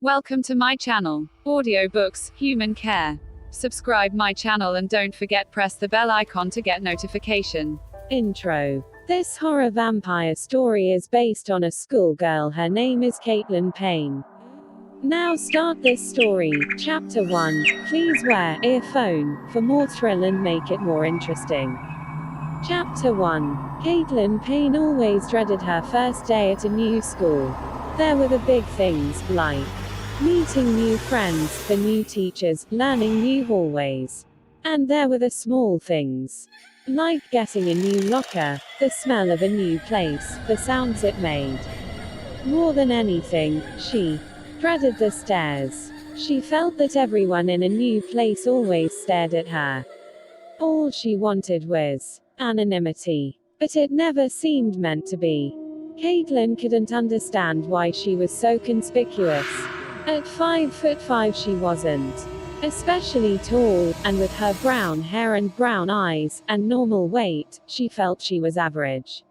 Welcome to my channel, Audiobooks, Human Care. Subscribe my channel and don't forget press the bell icon to get notification. Intro. This horror vampire story is based on a schoolgirl. Her name is Caitlin Payne. Now start this story. Chapter 1. Please wear earphone for more thrill and make it more interesting. Chapter 1. Caitlin Payne always dreaded her first day at a new school. There were the big things, like meeting new friends, the new teachers, learning new hallways. And there were the small things, like getting a new locker, the smell of a new place, the sounds it made. More than anything, she dreaded the stares. She felt that everyone in a new place always stared at her. All she wanted was anonymity. But it never seemed meant to be. Caitlin couldn't understand why she was so conspicuous. At 5'5" she wasn't especially tall, and with her brown hair and brown eyes, and normal weight, she felt she was average.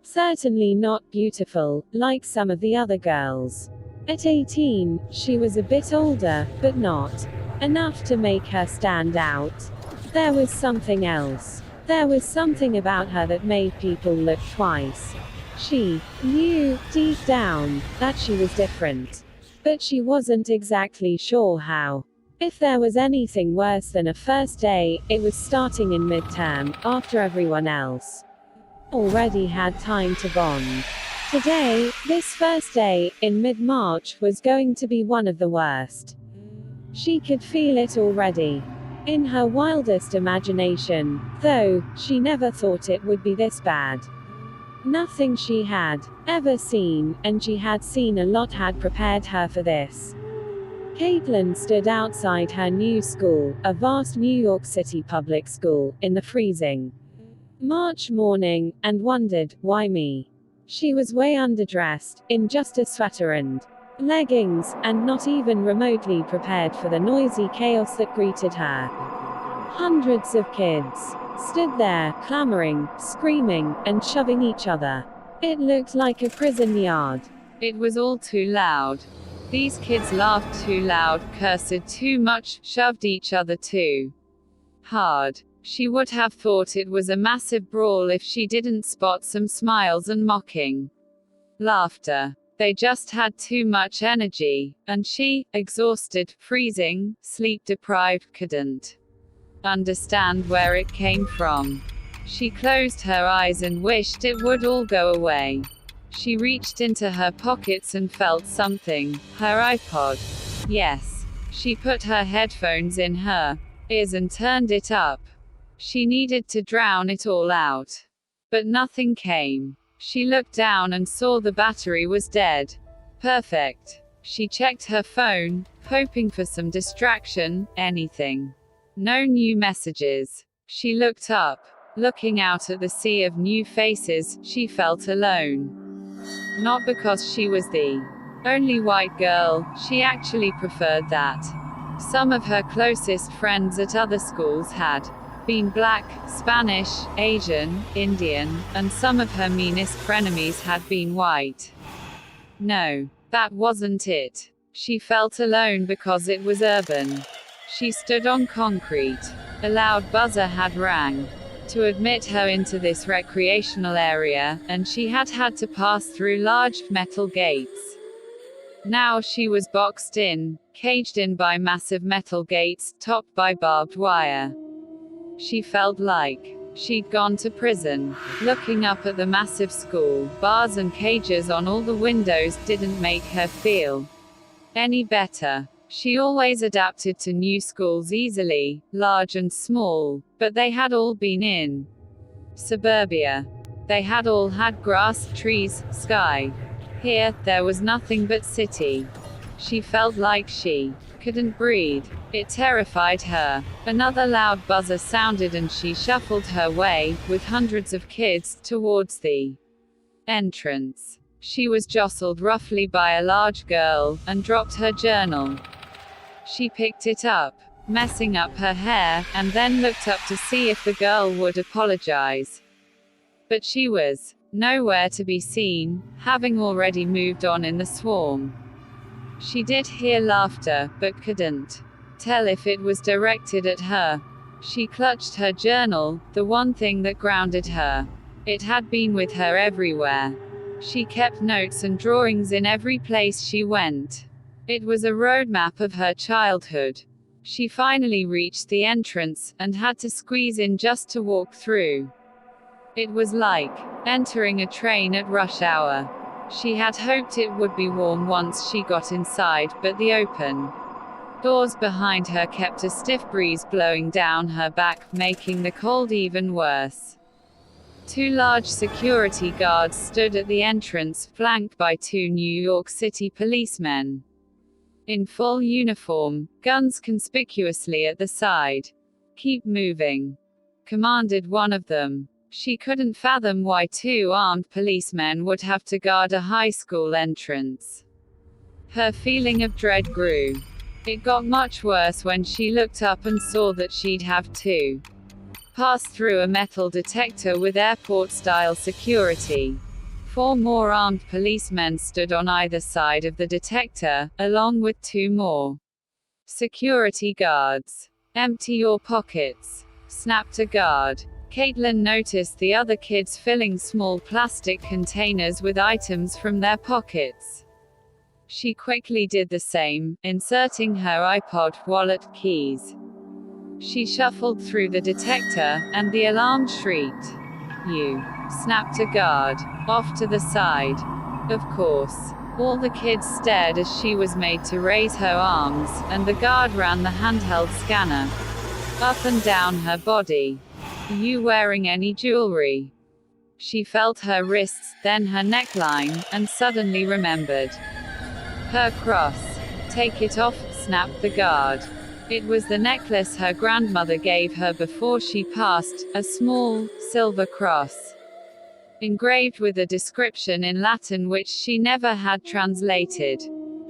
Certainly not beautiful, like some of the other girls. At 18, she was a bit older, but not enough to make her stand out. There was something else. There was something about her that made people look twice. She knew, deep down, that she was different. But she wasn't exactly sure how. If there was anything worse than a first day, it was starting in midterm, after everyone else already had time to bond. Today, this first day, in mid-March, was going to be one of the worst. She could feel it already. In her wildest imagination, though, she never thought it would be this bad. Nothing she had ever seen, and she had seen a lot, had prepared her for this. Caitlin stood outside her new school, a vast New York City public school, in the freezing March morning, and wondered, why me? She was way underdressed, in just a sweater and leggings, and not even remotely prepared for the noisy chaos that greeted her. Hundreds of kids stood there, clamoring, screaming, and shoving each other. It looked like a prison yard. It was all too loud. These kids laughed too loud, cursed too much, shoved each other too hard. She would have thought it was a massive brawl if she didn't spot some smiles and mocking laughter. They just had too much energy, and she, exhausted, freezing, sleep-deprived, couldn't understand where it came from. She closed her eyes and wished it would all go away. She reached into her pockets and felt something, her iPod. Yes. She put her headphones in her ears and turned it up. She needed to drown it all out. But nothing came. She looked down and saw the battery was dead. Perfect. She checked her phone, hoping for some distraction, anything. No new messages. She looked up. Looking out at the sea of new faces, she felt alone. Not because she was the only white girl, she actually preferred that. Some of her closest friends at other schools had been black, Spanish, Asian, Indian, and some of her meanest frenemies had been white. No, that wasn't it. She felt alone because it was urban. She stood on concrete. A loud buzzer had rang to admit her into this recreational area, and she had to pass through large, metal gates. Now she was boxed in, caged in by massive metal gates, topped by barbed wire. She felt like she'd gone to prison. Looking up at the massive school, bars and cages on all the windows didn't make her feel any better. She always adapted to new schools easily, large and small, but they had all been in suburbia. They had all had grass, trees, sky. Here, there was nothing but city. She felt like she couldn't breathe. It terrified her. Another loud buzzer sounded and she shuffled her way, with hundreds of kids, towards the entrance. She was jostled roughly by a large girl, and dropped her journal. She picked it up, messing up her hair, and then looked up to see if the girl would apologize. But she was nowhere to be seen, having already moved on in the swarm. She did hear laughter, but couldn't tell if it was directed at her. She clutched her journal, the one thing that grounded her. It had been with her everywhere. She kept notes and drawings in every place she went. It was a roadmap of her childhood. She finally reached the entrance, and had to squeeze in just to walk through. It was like entering a train at rush hour. She had hoped it would be warm once she got inside, but the open doors behind her kept a stiff breeze blowing down her back, making the cold even worse. 2 large security guards stood at the entrance, flanked by 2 New York City policemen in full uniform, guns conspicuously at the side. "Keep moving," commanded one of them. She couldn't fathom why 2 armed policemen would have to guard a high school entrance. Her feeling of dread grew. It got much worse when she looked up and saw that she'd have to pass through a metal detector with airport-style security. 4 more armed policemen stood on either side of the detector, along with 2 more security guards. "Empty your pockets," snapped a guard. Caitlin noticed the other kids filling small plastic containers with items from their pockets. She quickly did the same, inserting her iPod, wallet, keys. She shuffled through the detector, and the alarm shrieked. "You!" snapped a guard. Off to the side. Of course. All the kids stared as she was made to raise her arms, and the guard ran the handheld scanner up and down her body. "Are you wearing any jewelry?" She felt her wrists, then her neckline, and suddenly remembered her cross. "Take it off," snapped the guard. It was the necklace her grandmother gave her before she passed, a small, silver cross, engraved with a description in Latin which she never had translated.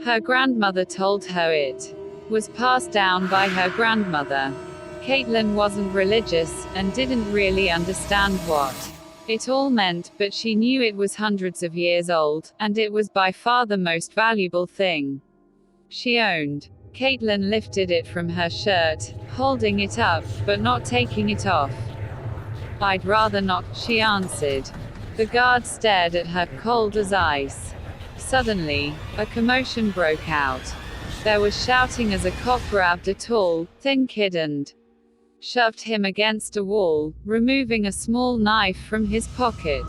Her grandmother told her it was passed down by her grandmother. Caitlin wasn't religious, and didn't really understand what it all meant, but she knew it was hundreds of years old, and it was by far the most valuable thing she owned. Caitlin lifted it from her shirt, holding it up, but not taking it off. "I'd rather not," she answered. The guard stared at her, cold as ice. Suddenly, a commotion broke out. There was shouting as a cop grabbed a tall, thin kid and shoved him against a wall, removing a small knife from his pocket.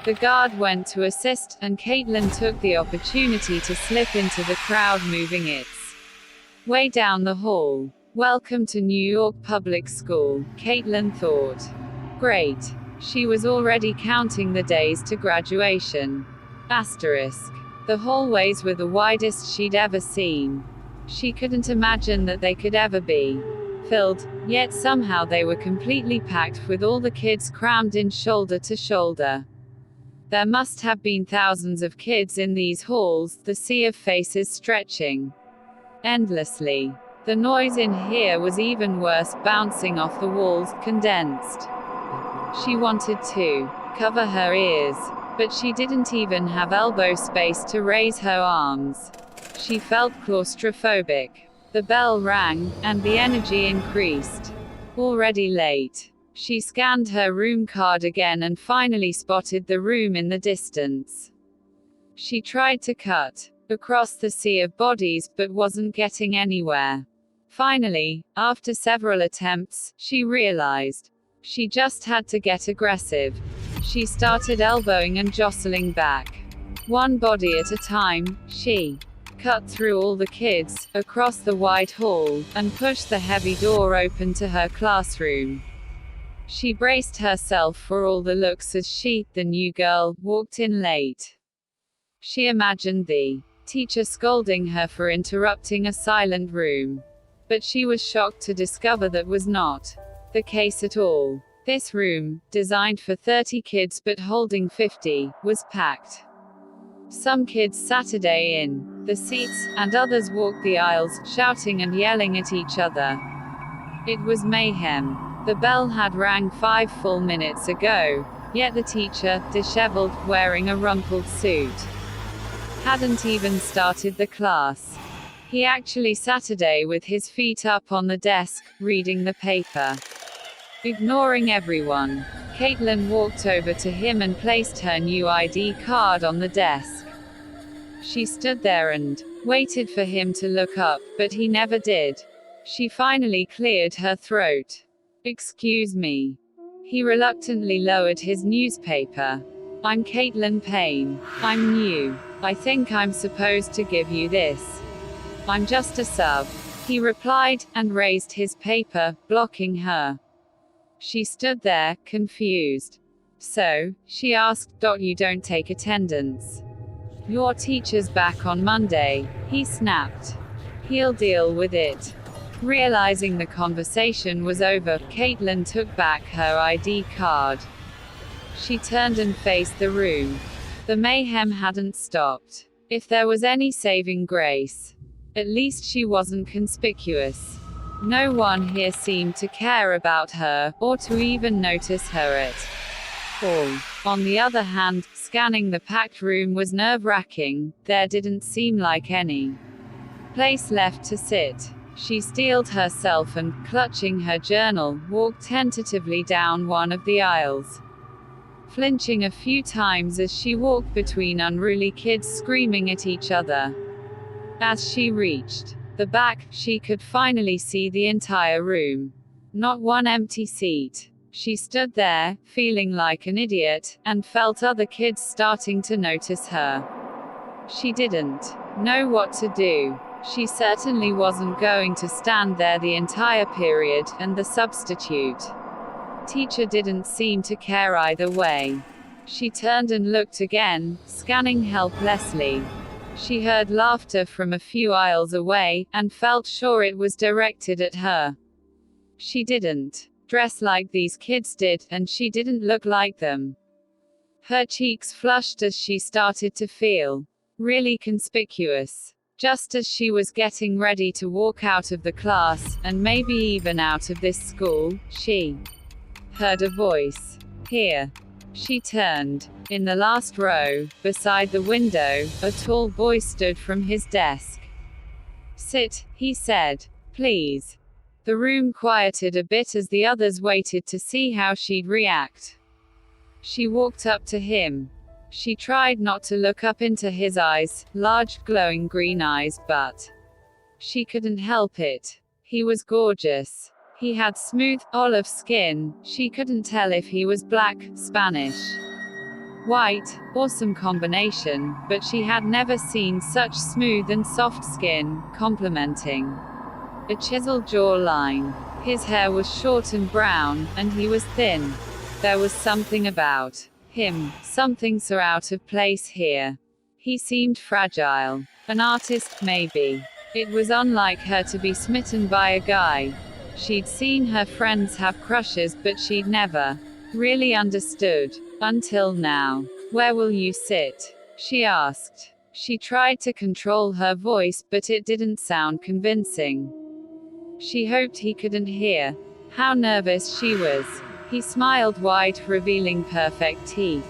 The guard went to assist, and Caitlin took the opportunity to slip into the crowd, moving its way down the hall. Welcome to New York Public School, Caitlin thought. Great. She was already counting the days to graduation. Asterisk. The hallways were the widest she'd ever seen. She couldn't imagine that they could ever be filled, yet somehow they were completely packed, with all the kids crammed in shoulder to shoulder. There must have been thousands of kids in these halls, the sea of faces stretching endlessly. The noise in here was even worse, bouncing off the walls, condensed. She wanted to cover her ears, but she didn't even have elbow space to raise her arms. She felt claustrophobic. The bell rang, and the energy increased. Already late. She scanned her room card again and finally spotted the room in the distance. She tried to cut across the sea of bodies, but wasn't getting anywhere. Finally, after several attempts, she realized she just had to get aggressive. She started elbowing and jostling back. One body at a time, she cut through all the kids, across the wide hall, and pushed the heavy door open to her classroom. She braced herself for all the looks as she, the new girl, walked in late. She imagined the teacher scolding her for interrupting a silent room. But she was shocked to discover that was not the case at all. This room, designed for 30 kids but holding 50, was packed. Some kids Saturday in the seats, and others walked the aisles, shouting and yelling at each other. It was mayhem. The bell had rang 5 full minutes ago, yet the teacher, disheveled, wearing a rumpled suit, Hadn't even started the class. He actually Saturday with his feet up on the desk, reading the paper. Ignoring everyone, Caitlin walked over to him and placed her new ID card on the desk. She stood there and waited for him to look up, but he never did. She finally cleared her throat. "Excuse me." He reluctantly lowered his newspaper. "I'm Caitlin Payne. I'm new. I think I'm supposed to give you this. I'm just a sub," he replied, and raised his paper, blocking her. She stood there, confused. "So," she asked, "you don't take attendance? Your teacher's back on Monday," he snapped. "He'll deal with it." Realizing the conversation was over, Caitlin took back her ID card. She turned and faced the room. The mayhem hadn't stopped. If there was any saving grace, at least she wasn't conspicuous. No one here seemed to care about her, or to even notice her at all. On the other hand, scanning the packed room was nerve-wracking. There didn't seem like any place left to sit. She steeled herself and, clutching her journal, walked tentatively down one of the aisles, flinching a few times as she walked between unruly kids screaming at each other. As she reached the back, she could finally see the entire room. Not one empty seat. She stood there, feeling like an idiot, and felt other kids starting to notice her. She didn't know what to do. She certainly wasn't going to stand there the entire period, and the substitute teacher didn't seem to care either way. She turned and looked again, scanning helplessly. She heard laughter from a few aisles away, and felt sure it was directed at her. She didn't dress like these kids did, and she didn't look like them. Her cheeks flushed as she started to feel really conspicuous. Just as she was getting ready to walk out of the class, and maybe even out of this school, she heard a voice. "Here." She turned. In the last row, beside the window, a tall boy stood from his desk. "Sit," he said. "Please." The room quieted a bit as the others waited to see how she'd react. She walked up to him. She tried not to look up into his eyes, large, glowing green eyes, but she couldn't help it. He was gorgeous. He had smooth, olive skin. She couldn't tell if he was black, Spanish, white, or some combination, but she had never seen such smooth and soft skin, complementing a chiseled jawline. His hair was short and brown, and he was thin. There was something about him, something so out of place here. He seemed fragile. An artist, maybe. It was unlike her to be smitten by a guy. She'd seen her friends have crushes, but she'd never really understood. Until now. "Where will you sit?" she asked. She tried to control her voice, but it didn't sound convincing. She hoped he couldn't hear how nervous she was. He smiled wide, revealing perfect teeth.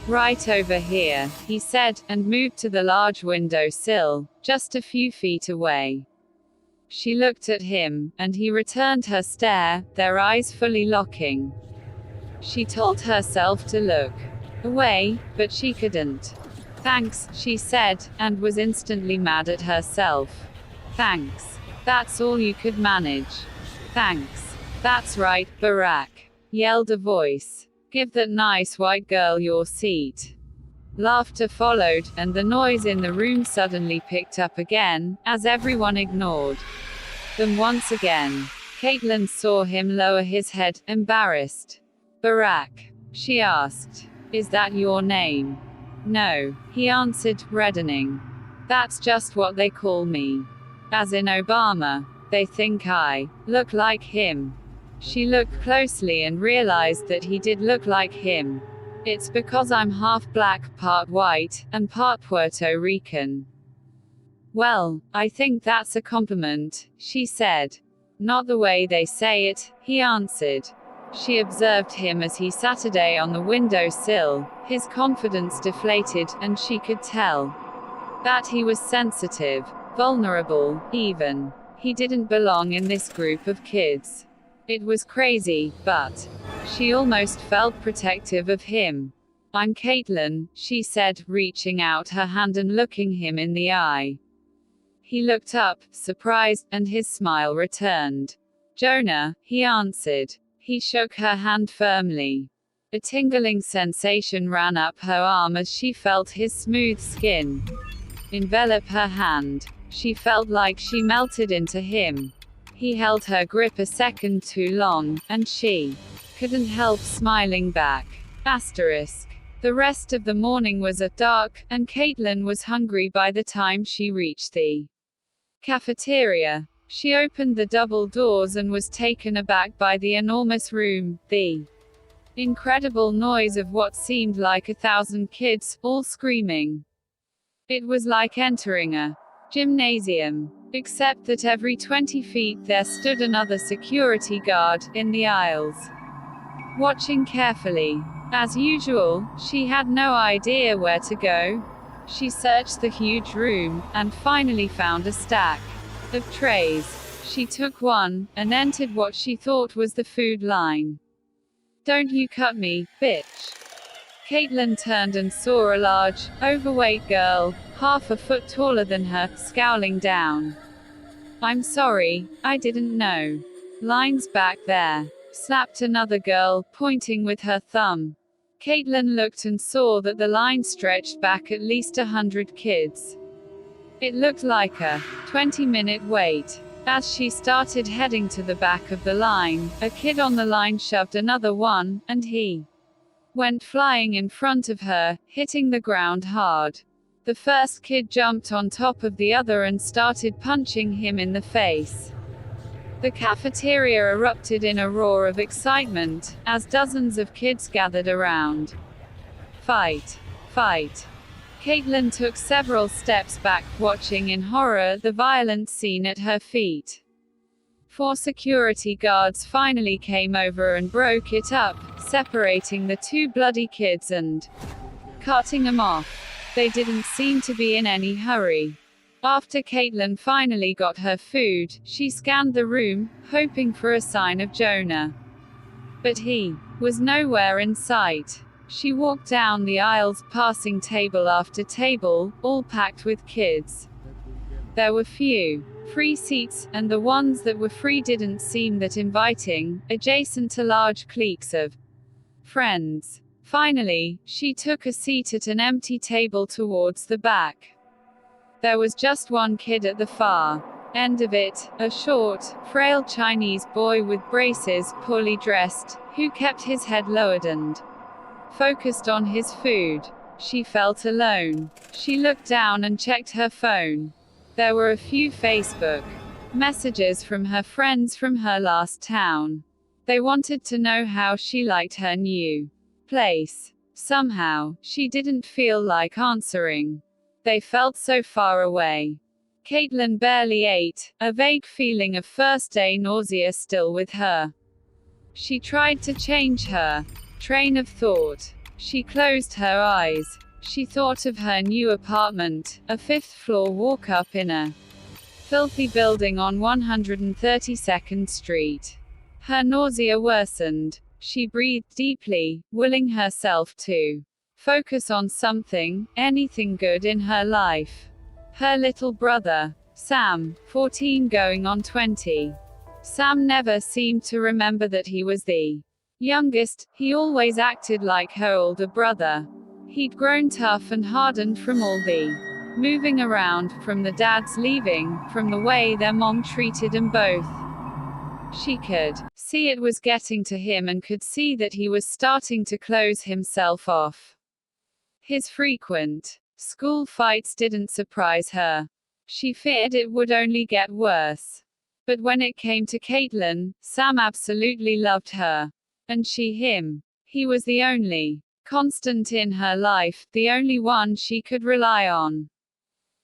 "Right over here," he said, and moved to the large window sill, just a few feet away. She looked at him, and he returned her stare, their eyes fully locking. She told herself to look away, but she couldn't. "Thanks," she said, and was instantly mad at herself. "Thanks. That's all you could manage. Thanks. That's right, Barack," yelled a voice. "Give that nice white girl your seat." Laughter followed, and the noise in the room suddenly picked up again, as everyone ignored them once again. Caitlin saw him lower his head, embarrassed. "Barack?" she asked. "Is that your name?" "No," he answered, reddening. "That's just what they call me. As in Obama. They think I look like him." She looked closely and realized that he did look like him. "It's because I'm half black, part white, and part Puerto Rican." "Well, I think that's a compliment," she said. "Not the way they say it," he answered. She observed him as he Saturday on the window sill, his confidence deflated, and she could tell That he was sensitive, vulnerable, even. He didn't belong in this group of kids. It was crazy, but she almost felt protective of him. I'm Caitlin, she said, reaching out her hand and looking him in the eye. He looked up, surprised, and his smile returned. Jonah, he answered. He shook her hand firmly. A tingling sensation ran up her arm as she felt his smooth skin envelop her hand. She felt like she melted into him. He held her grip a second too long, and she couldn't help smiling back. Asterisk. The rest of the morning was dark, and Caitlin was hungry by the time she reached the cafeteria. She opened the double doors and was taken aback by the enormous room, the incredible noise of what seemed like 1,000 kids, all screaming. It was like entering a gymnasium, except that every 20 feet there stood another security guard, in the aisles, watching carefully. As usual, she had no idea where to go. She searched the huge room, and finally found a stack of trays. She took one, and entered what she thought was the food line. Don't you cut me, bitch. Caitlin turned and saw a large, overweight girl, half a foot taller than her, scowling down. I'm sorry, I didn't know. Line's back there. Snapped another girl, pointing with her thumb. Caitlin looked and saw that the line stretched back at least 100 kids. It looked like a 20-minute wait. As she started heading to the back of the line, a kid on the line shoved another one, and he went flying in front of her, hitting the ground hard. The first kid jumped on top of the other and started punching him in the face. The cafeteria erupted in a roar of excitement, as dozens of kids gathered around. Fight! Fight! Caitlin took several steps back, watching in horror the violent scene at her feet. 4 security guards finally came over and broke it up, separating the 2 bloody kids and carting them off. They didn't seem to be in any hurry. After Caitlin finally got her food, she scanned the room, hoping for a sign of Jonah. But he was nowhere in sight. She walked down the aisles, passing table after table, all packed with kids. There were few free seats, and the ones that were free didn't seem that inviting, adjacent to large cliques of friends. Finally, she took a seat at an empty table towards the back. There was just one kid at the far end of it, a short, frail Chinese boy with braces, poorly dressed, who kept his head lowered and focused on his food. She felt alone. She looked down and checked her phone. There were a few Facebook messages from her friends from her last town. They wanted to know how she liked her new place. Somehow, she didn't feel like answering. They felt so far away. Caitlin barely ate, a vague feeling of first-day nausea still with her. She tried to change her train of thought. She closed her eyes. She thought of her new apartment, a 5th-floor walk-up in a filthy building on 132nd Street. Her nausea worsened. She breathed deeply, willing herself to focus on something, anything good in her life. Her little brother, Sam, 14 going on 20. Sam never seemed to remember that he was the youngest. He always acted like her older brother. He'd grown tough and hardened from all the moving around, from the dads leaving, from the way their mom treated them both. She could see it was getting to him and could see that he was starting to close himself off. His frequent school fights didn't surprise her. She feared it would only get worse. But when it came to Caitlin, Sam absolutely loved her. And she him. He was the only constant in her life, the only one she could rely on.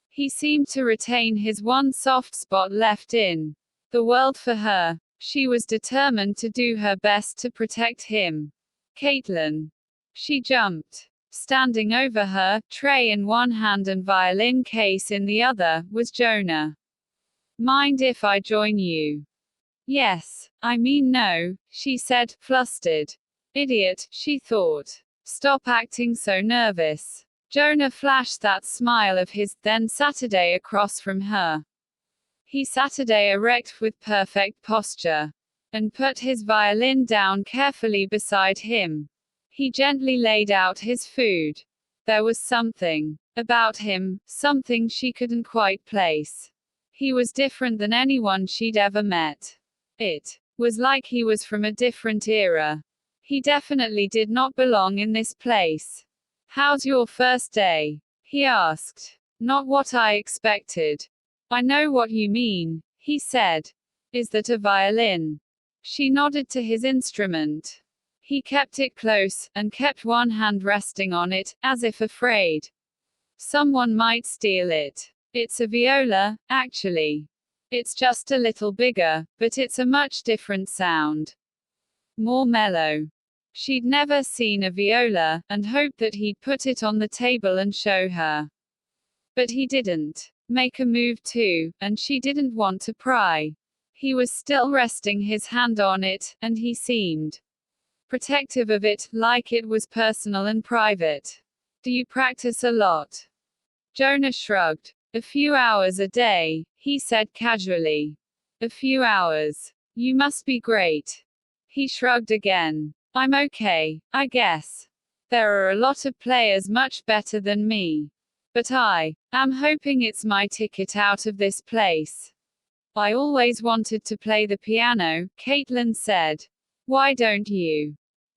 He seemed to retain his one soft spot left in the world for her. She was determined to do her best to protect him. Caitlin. She jumped Standing over her, tray in one hand and violin case in the other, was Jonah. Mind if I join you? Yes, I mean no, she said, flustered. Idiot, she thought. Stop acting so nervous. Jonah flashed that smile of his, then Saturday across from her. He Saturday erect with perfect posture, and put his violin down carefully beside him. He gently laid out his food. There was something about him, something she couldn't quite place. He was different than anyone she'd ever met. It was like he was from a different era. He definitely did not belong in this place. How's your first day? He asked. Not what I expected. I know what you mean, he said. Is that a violin? She nodded to his instrument. He kept it close, and kept one hand resting on it, as if afraid someone might steal it. It's a viola, actually. It's just a little bigger, but it's a much different sound. More mellow. She'd never seen a viola, and hoped that he'd put it on the table and show her. But he didn't make a move too, and she didn't want to pry. He was still resting his hand on it, and he seemed protective of it, like it was personal and private. Do you practice a lot? Jonah shrugged. A few hours a day, he said casually. A few hours. You must be great. He shrugged again. I'm okay, I guess. There are a lot of players much better than me. But I am hoping it's my ticket out of this place. I always wanted to play the piano, Caitlin said. Why don't you?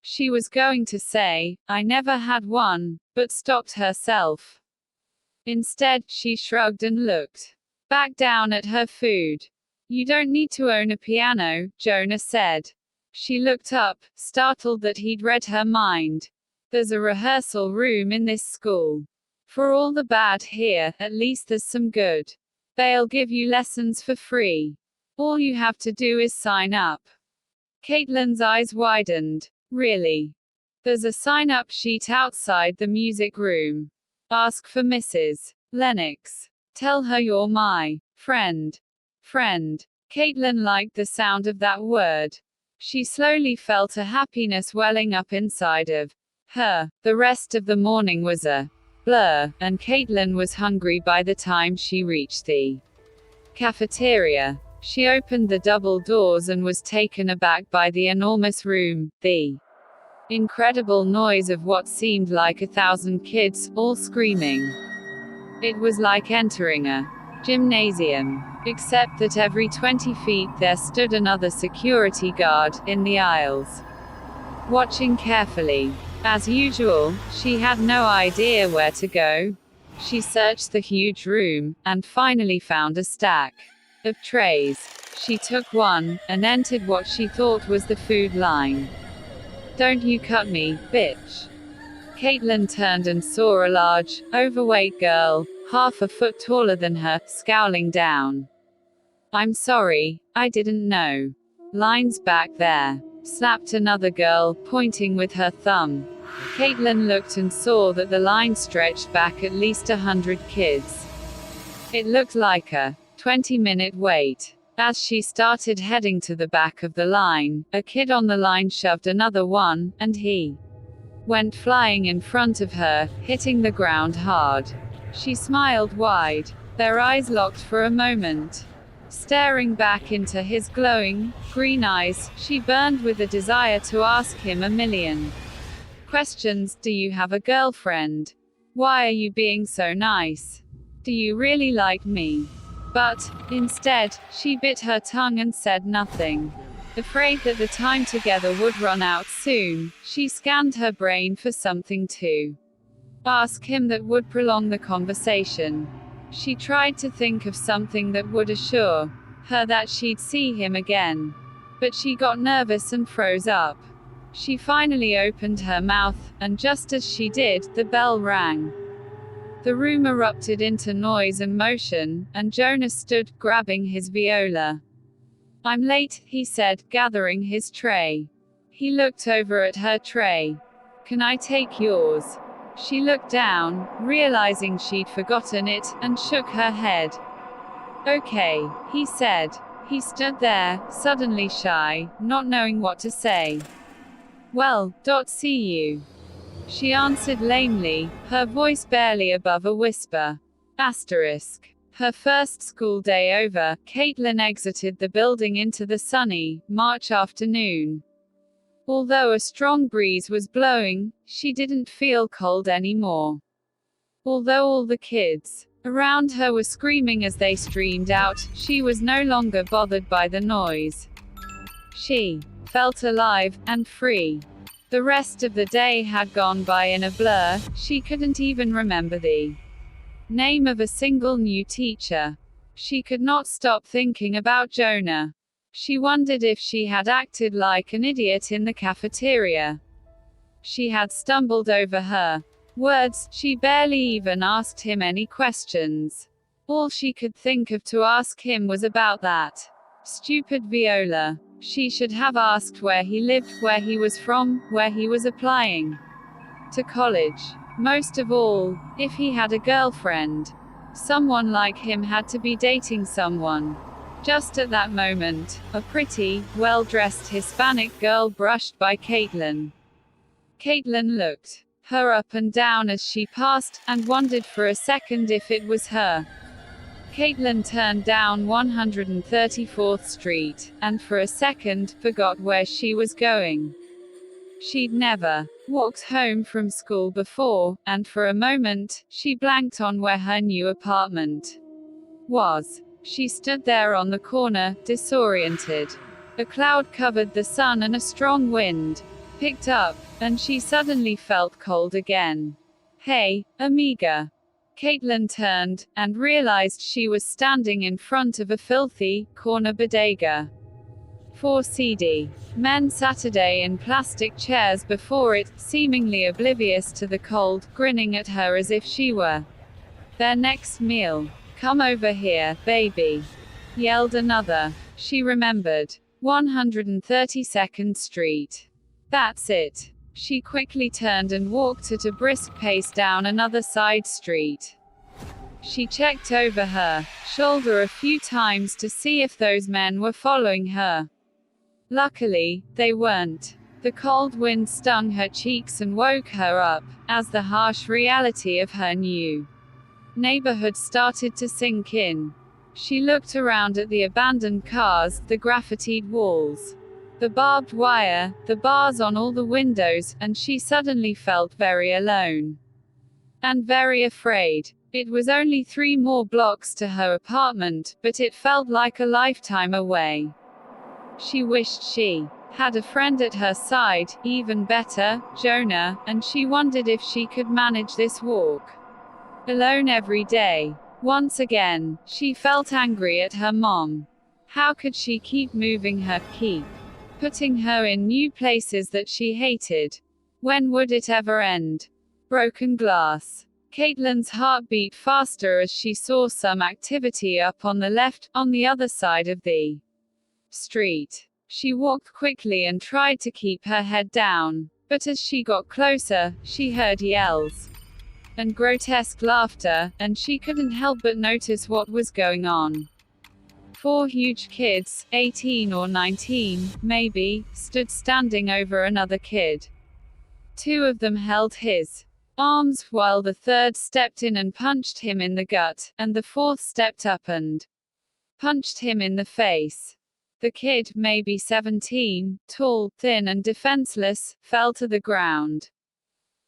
She was going to say, I never had one, but stopped herself. Instead, she shrugged and looked back down at her food. You don't need to own a piano, Jonah said. She looked up, startled that he'd read her mind. There's a rehearsal room in this school. For all the bad here, at least there's some good. They'll give you lessons for free. All you have to do is sign up. Caitlin's eyes widened. Really? There's a sign-up sheet outside the music room. Ask for Mrs. Lennox. Tell her you're my friend. Friend. Caitlin liked the sound of that word. She slowly felt a happiness welling up inside of her. The rest of the morning was a blur, and Caitlin was hungry by the time she reached the cafeteria. She opened the double doors and was taken aback by the enormous room, the incredible noise of what seemed like 1,000 kids, all screaming. It was like entering a gymnasium, except that every 20 feet there stood another security guard, in the aisles, watching carefully. As usual, she had no idea where to go. She searched the huge room, and finally found a stack of trays. She took one, and entered what she thought was the food line. Don't you cut me, bitch. Caitlin turned and saw a large, overweight girl, half a foot taller than her, scowling down. I'm sorry, I didn't know. Line's back there. Snapped another girl, pointing with her thumb. Caitlin looked and saw that the line stretched back at least 100 kids. It looked like a 20-minute wait. As she started heading to the back of the line, a kid on the line shoved another one, and he went flying in front of her, hitting the ground hard. She smiled wide. Their eyes locked for a moment. Staring back into his glowing, green eyes, she burned with a desire to ask him a million questions. Do you have a girlfriend? Why are you being so nice? Do you really like me? But, instead, she bit her tongue and said nothing. Afraid that the time together would run out soon, she scanned her brain for something to ask him that would prolong the conversation. She tried to think of something that would assure her that she'd see him again. But she got nervous and froze up. She finally opened her mouth, and just as she did, the bell rang. The room erupted into noise and motion, and Jonah stood, grabbing his viola. I'm late, he said, gathering his tray. He looked over at her tray. Can I take yours? She looked down, realizing she'd forgotten it, and shook her head. Okay, he said. He stood there, suddenly shy, not knowing what to say. Well, see you. She answered lamely, her voice barely above a whisper. Asterisk. Her first school day over, Caitlin exited the building into the sunny, March afternoon. Although a strong breeze was blowing, she didn't feel cold anymore. Although all the kids around her were screaming as they streamed out, she was no longer bothered by the noise. She felt alive and free. The rest of the day had gone by in a blur. She couldn't even remember the name of a single new teacher. She could not stop thinking about Jonah. She wondered if she had acted like an idiot in the cafeteria. She had stumbled over her words. She barely even asked him any questions. All she could think of to ask him was about that stupid viola. She should have asked where he lived, where he was from, where he was applying to college. Most of all, if he had a girlfriend. Someone like him had to be dating someone. Just at that moment, a pretty, well-dressed Hispanic girl brushed by Caitlin. Caitlin looked her up and down as she passed, and wondered for a second if it was her. Caitlin turned down 134th Street, and for a second, forgot where she was going. She'd never walked home from school before, and for a moment, she blanked on where her new apartment was. She stood there on the corner, disoriented. A cloud covered the sun and a strong wind picked up, and she suddenly felt cold again. Hey, amiga. Caitlin turned, and realized she was standing in front of a filthy, corner bodega. 4 seedy men Saturday in plastic chairs before it, seemingly oblivious to the cold, grinning at her as if she were their next meal. Come over here, baby, yelled another. She remembered. 132nd Street. That's it. She quickly turned and walked at a brisk pace down another side street. She checked over her shoulder a few times to see if those men were following her. Luckily, they weren't. The cold wind stung her cheeks and woke her up, as the harsh reality of her new neighborhood started to sink in. She looked around at the abandoned cars, the graffitied walls, the barbed wire, the bars on all the windows, and she suddenly felt very alone. And very afraid. It was only 3 more blocks to her apartment, but it felt like a lifetime away. She wished she had a friend at her side, even better, Jonah, and she wondered if she could manage this walk alone every day. Once again, she felt angry at her mom. How could she keep moving her, keep putting her in new places that she hated? When would it ever end? Broken glass. Caitlin's heart beat faster as she saw some activity up on the left, on the other side of the street. She walked quickly and tried to keep her head down, but as she got closer, she heard yells and grotesque laughter, and she couldn't help but notice what was going on. 4 huge kids, 18 or 19, maybe, stood standing over another kid. 2 of them held his arms, while the third stepped in and punched him in the gut, and the fourth stepped up and punched him in the face. The kid, maybe 17, tall, thin and defenseless, fell to the ground.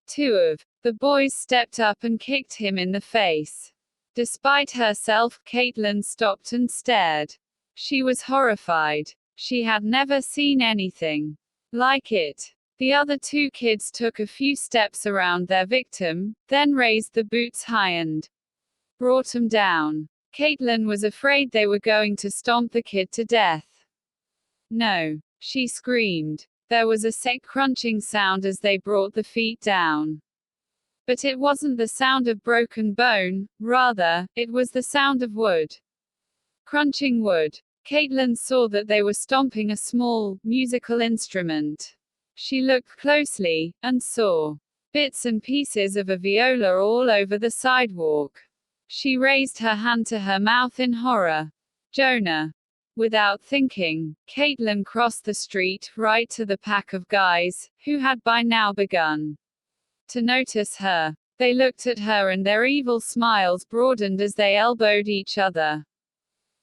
2 of the boys stepped up and kicked him in the face. Despite herself, Caitlin stopped and stared. She was horrified. She had never seen anything like it. The other 2 kids took a few steps around their victim, then raised the boots high and brought him down. Caitlin was afraid they were going to stomp the kid to death. No, she screamed. There was a sick crunching sound as they brought the feet down. But it wasn't the sound of broken bone, rather, it was the sound of wood. Crunching wood. Caitlin saw that they were stomping a small, musical instrument. She looked closely, and saw bits and pieces of a viola all over the sidewalk. She raised her hand to her mouth in horror. Jonah. Without thinking, Caitlin crossed the street, right to the pack of guys, who had by now begun to notice her. They looked at her and their evil smiles broadened as they elbowed each other.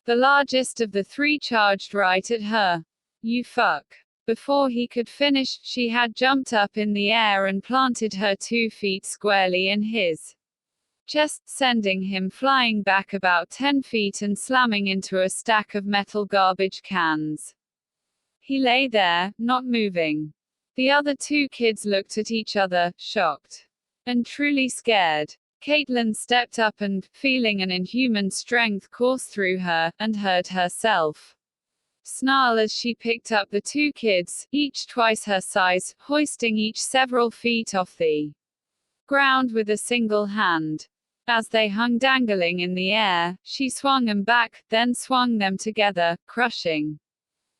The largest of the three charged right at her. "You fuck." Before he could finish, she had jumped up in the air and planted her 2 feet squarely in his chest, sending him flying back about 10 feet and slamming into a stack of metal garbage cans. He lay there, not moving. The other 2 kids looked at each other, shocked and truly scared. Caitlin stepped up and, feeling an inhuman strength course through her, and heard herself snarl as she picked up the 2 kids, each twice her size, hoisting each several feet off the ground with a single hand. As they hung dangling in the air, she swung them back, then swung them together, crushing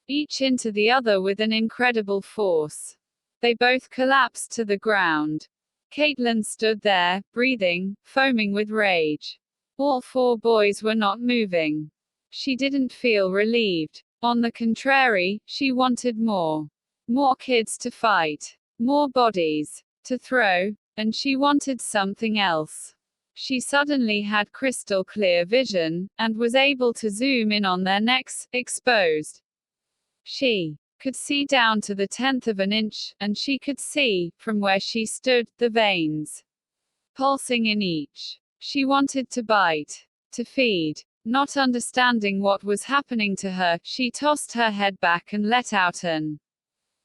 each into the other with an incredible force. They both collapsed to the ground. Caitlin stood there, breathing, foaming with rage. All 4 boys were not moving. She didn't feel relieved. On the contrary, she wanted more. More kids to fight. More bodies to throw. And she wanted something else. She suddenly had crystal clear vision, and was able to zoom in on their necks, exposed. She could see down to the 1/10 of an inch, and she could see, from where she stood, the veins pulsing in each. She wanted to bite. To feed. Not understanding what was happening to her, she tossed her head back and let out an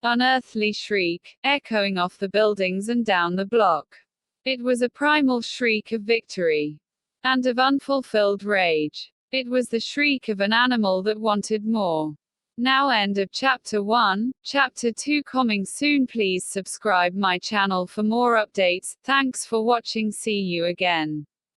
unearthly shriek, echoing off the buildings and down the block. It was a primal shriek of victory. And of unfulfilled rage. It was the shriek of an animal that wanted more. Now end of chapter 1, chapter 2 coming soon. Please subscribe my channel for more updates. Thanks for watching. See you again.